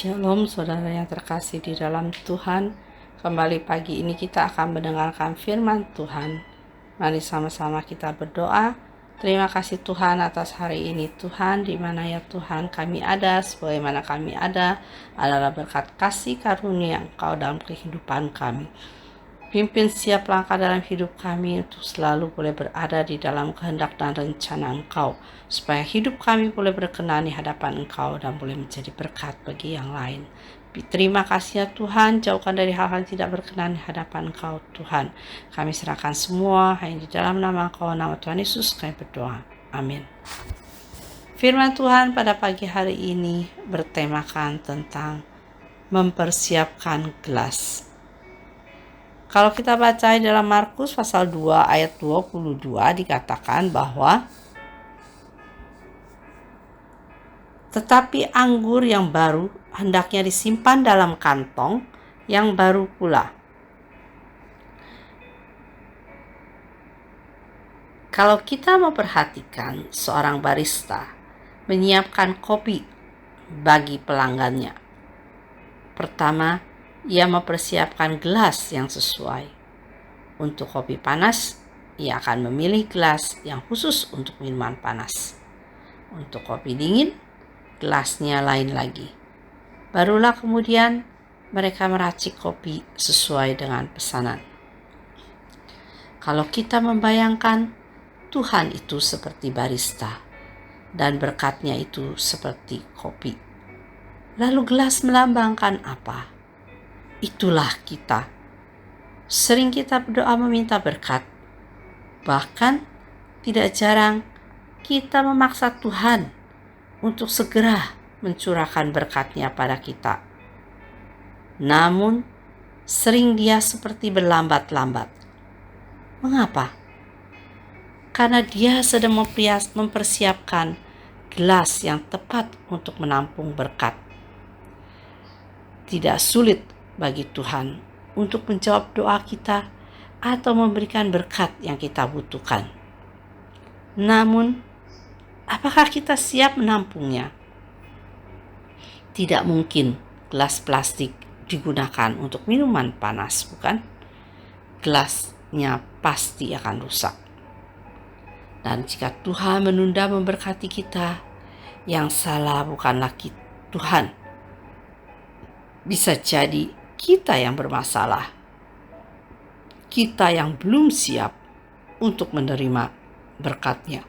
Shalom saudara yang terkasih di dalam Tuhan. Kembali pagi ini kita akan mendengarkan firman Tuhan. Mari sama-sama kita berdoa. Terima kasih Tuhan atas hari ini Tuhan, di mana ya Tuhan kami ada, sebagaimana kami ada adalah berkat kasih karunia Engkau dalam kehidupan kami. Pimpin setiap langkah dalam hidup kami untuk selalu boleh berada di dalam kehendak dan rencana Engkau, supaya hidup kami boleh berkenan di hadapan Engkau dan boleh menjadi berkat bagi yang lain. Terima kasih ya Tuhan, jauhkan dari hal-hal tidak berkenan di hadapan Engkau Tuhan. Kami serahkan semua hanya di dalam nama Engkau, nama Tuhan Yesus kami berdoa. Amin. Firman Tuhan pada pagi hari ini bertemakan tentang mempersiapkan gelas. Kalau kita baca dalam Markus pasal 2 ayat 22 dikatakan bahwa tetapi anggur yang baru hendaknya disimpan dalam kantong yang baru pula. Kalau kita memperhatikan seorang barista menyiapkan kopi bagi pelanggannya. Pertama, ia mempersiapkan gelas yang sesuai. Untuk kopi panas, ia akan memilih gelas yang khusus untuk minuman panas. Untuk kopi dingin, gelasnya lain lagi. Barulah kemudian mereka meracik kopi sesuai dengan pesanan. Kalau kita membayangkan Tuhan itu seperti barista dan berkatnya itu seperti kopi, lalu gelas melambangkan apa? Itulah kita. Sering kita berdoa meminta berkat. Bahkan tidak jarang kita memaksa Tuhan untuk segera mencurahkan berkat-Nya pada kita. Namun sering Dia seperti berlambat-lambat. Mengapa? Karena Dia sedang mempersiapkan gelas yang tepat untuk menampung berkat. Tidak sulit bagi Tuhan untuk menjawab doa kita atau memberikan berkat yang kita butuhkan. Namun, apakah kita siap menampungnya? Tidak mungkin gelas plastik digunakan untuk minuman panas, bukan? Gelasnya pasti akan rusak. Dan jika Tuhan menunda memberkati kita, yang salah bukanlah Tuhan. Bisa jadi kita yang bermasalah. Kita yang belum siap untuk menerima berkat-Nya.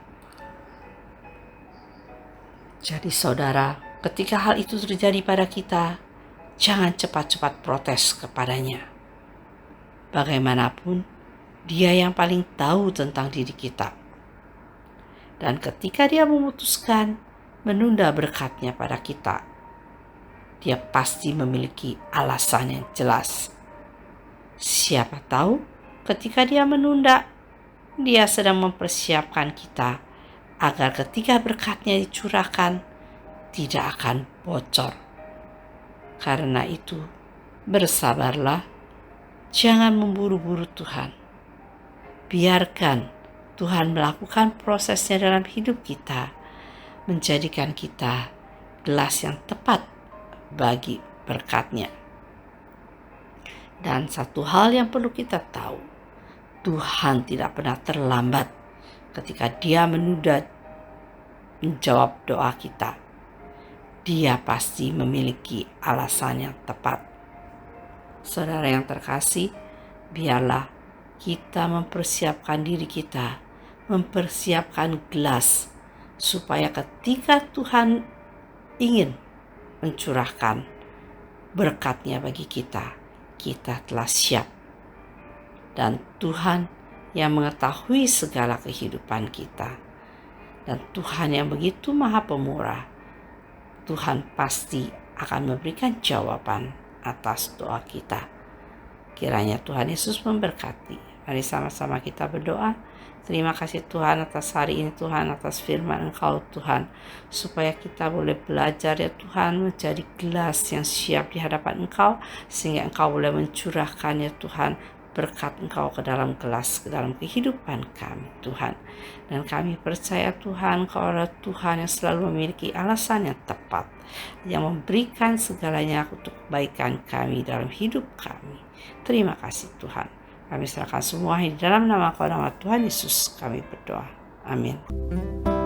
Jadi saudara, ketika hal itu terjadi pada kita, jangan cepat-cepat protes kepadanya. Bagaimanapun, Dia yang paling tahu tentang diri kita. Dan ketika Dia memutuskan menunda berkat-Nya pada kita, Dia pasti memiliki alasan yang jelas. Siapa tahu ketika Dia menunda, Dia sedang mempersiapkan kita agar ketika berkat-Nya dicurahkan, tidak akan bocor. Karena itu, bersabarlah, jangan memburu-buru Tuhan. Biarkan Tuhan melakukan prosesnya dalam hidup kita, menjadikan kita gelas yang tepat bagi berkat-Nya. Dan satu hal yang perlu kita tahu, Tuhan tidak pernah terlambat ketika Dia menunda menjawab doa kita. Dia pasti memiliki alasan yang tepat. Saudara yang terkasih, biarlah kita mempersiapkan diri kita, mempersiapkan gelas, supaya ketika Tuhan ingin mencurahkan berkat-Nya bagi kita, kita telah siap. Dan Tuhan yang mengetahui segala kehidupan kita, dan Tuhan yang begitu maha pemurah, Tuhan pasti akan memberikan jawaban atas doa kita. Kiranya Tuhan Yesus memberkati. Mari sama-sama kita berdoa. Terima kasih Tuhan atas hari ini, Tuhan, atas firman Engkau Tuhan, supaya kita boleh belajar ya Tuhan, menjadi gelas yang siap di hadapan Engkau, sehingga Engkau boleh mencurahkan ya Tuhan berkat Engkau ke dalam ke dalam kehidupan kami Tuhan. Dan kami percaya Tuhan, Engkau adalah Tuhan yang selalu memiliki alasan yang tepat, yang memberikan segalanya untuk kebaikan kami dalam hidup kami. Terima kasih Tuhan. Kami serahkan semua di dalam nama Tuhan Yesus kami berdoa. Amin.